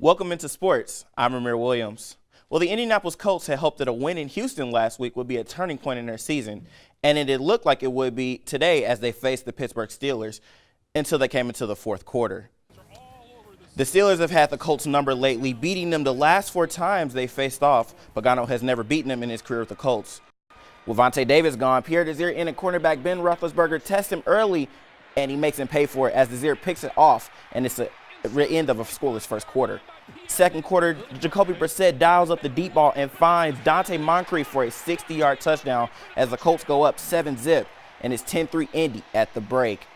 Welcome into sports. I'm Ramir Williams. Well, the Indianapolis Colts had hoped that a win in Houston last week would be a turning point in their season, and it did look like it would be today as they faced the Pittsburgh Steelers until they came into the fourth quarter. The Steelers have had the Colts number lately, beating them the last 4 times they faced off. Pagano has never beaten them in his career with the Colts. With Vontae Davis gone, Pierre Desir and cornerback Ben Roethlisberger test him early, and he makes him pay for it as Desir picks it off, and it's the end of a scoreless first quarter. Second quarter, Jacoby Brissett dials up the deep ball and finds Dante Moncrief for a 60-yard touchdown as the Colts go up 7-zip, and it's 10-3 Indy at the break.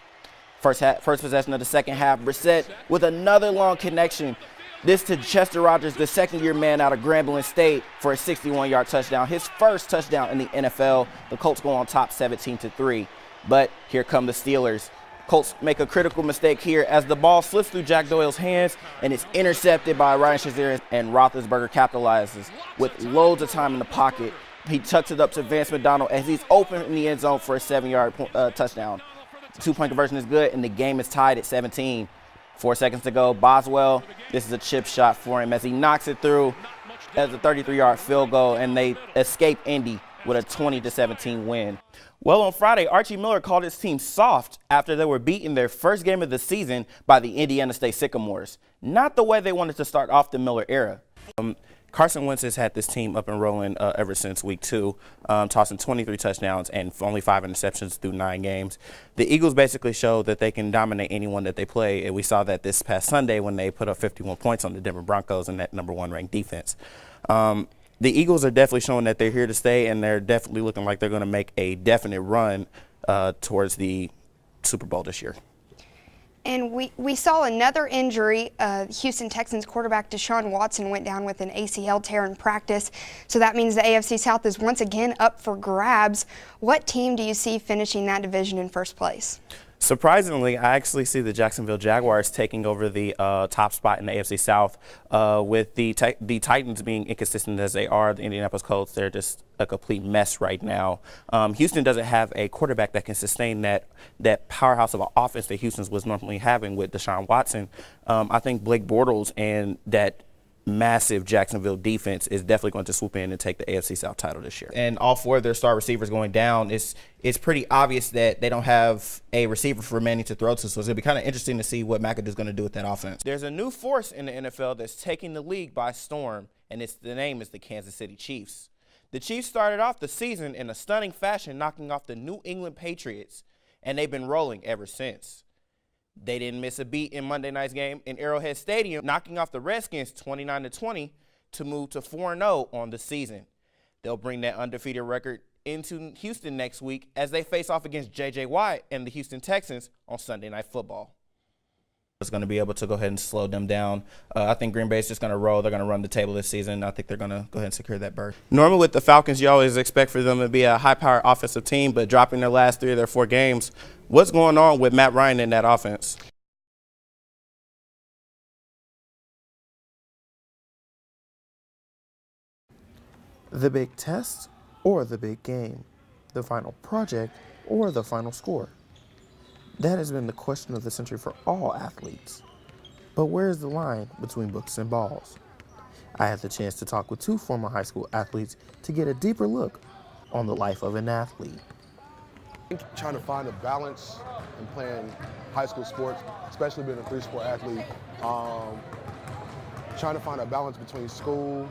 First possession of the second half, Brissett with another long connection. This to Chester Rogers, the second-year man out of Grambling State, for a 61-yard touchdown. His first touchdown in the NFL. The Colts go on top 17-3. But here come the Steelers. Colts make a critical mistake here as the ball slips through Jack Doyle's hands and it's intercepted by Ryan Shazier, and Roethlisberger capitalizes with loads of time in the pocket. He tucks it up to Vance McDonald as he's open in the end zone for a 7-yard touchdown. The 2-point conversion is good, and the game is tied at 17. 4 seconds to go. Boswell, this is a chip shot for him as he knocks it through as a 33-yard field goal, and they escape Indy with a 20-17 win. Well, on Friday, Archie Miller called his team soft after they were beaten their first game of the season by the Indiana State Sycamores. Not the way they wanted to start off the Miller era. Carson Wentz has had this team up and rolling ever since week 2, tossing 23 touchdowns and only 5 interceptions through 9 games. The Eagles basically showed that they can dominate anyone that they play, and we saw that this past Sunday when they put up 51 points on the Denver Broncos and that number 1 ranked defense. The Eagles are definitely showing that they're here to stay, and they're definitely looking like they're going to make a definite run towards the Super Bowl this year. And we saw another injury. Houston Texans quarterback Deshaun Watson went down with an ACL tear in practice. So that means the AFC South is once again up for grabs. What team do you see finishing that division in first place? Surprisingly, I actually see the Jacksonville Jaguars taking over the top spot in the AFC South, with the Titans being inconsistent as they are. The Indianapolis Colts, they're just a complete mess right now. Houston doesn't have a quarterback that can sustain that powerhouse of an offense that Houston was normally having with Deshaun Watson. I think Blake Bortles and that massive Jacksonville defense is definitely going to swoop in and take the AFC South title this year. And all 4 of their star receivers going down, it's pretty obvious that they don't have a receiver for Manning to throw to, so it's going to be kind of interesting to see what McAdoo's going to do with that offense. There's a new force in the NFL that's taking the league by storm, and the name is the Kansas City Chiefs. The Chiefs started off the season in a stunning fashion, knocking off the New England Patriots, and they've been rolling ever since. They didn't miss a beat in Monday night's game in Arrowhead Stadium, knocking off the Redskins 29-20 to move to 4-0 on the season. They'll bring that undefeated record into Houston next week as they face off against J.J. Watt and the Houston Texans on Sunday Night Football. It's going to be able to go ahead and slow them down. I think Green Bay is just going to roll. They're going to run the table this season. I think they're going to go ahead and secure that berth. Normally with the Falcons, you always expect for them to be a high-powered offensive team, but dropping their last 3 of their 4 games, what's going on with Matt Ryan in that offense? The big test or the big game? The final project or the final score? That has been the question of the century for all athletes. But where is the line between books and balls? I had the chance to talk with 2 former high school athletes to get a deeper look on the life of an athlete. Trying to find a balance in playing high school sports, especially being a 3-sport athlete. Trying to find a balance between school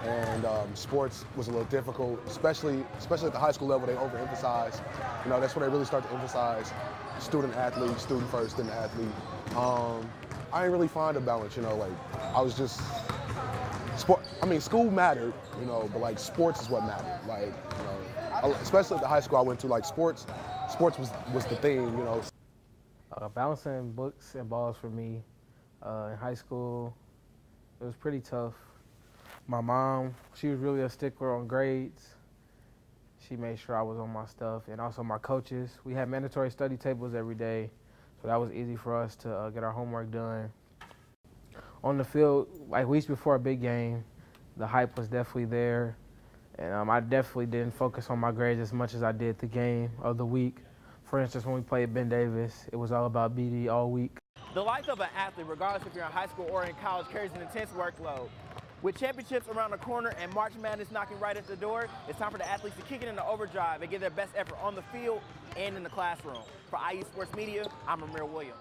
and sports was a little difficult, especially at the high school level. They overemphasize, that's where they really start to emphasize student athlete, student first, then the athlete. I didn't really find a balance, I was just, school mattered, but sports is what mattered. Especially at the high school I went to, sports was the thing, Balancing books and balls for me in high school, it was pretty tough. My mom, she was really a stickler on grades. She made sure I was on my stuff, and also my coaches. We had mandatory study tables every day, so that was easy for us to get our homework done. On the field, weeks before a big game, the hype was definitely there, and I definitely didn't focus on my grades as much as I did the game of the week. For instance, when we played Ben Davis, it was all about BD all week. The life of an athlete, regardless if you're in high school or in college, carries an intense workload. With championships around the corner and March Madness knocking right at the door, it's time for the athletes to kick it into overdrive and give their best effort on the field and in the classroom. For IU Sports Media, I'm Ramir Williams.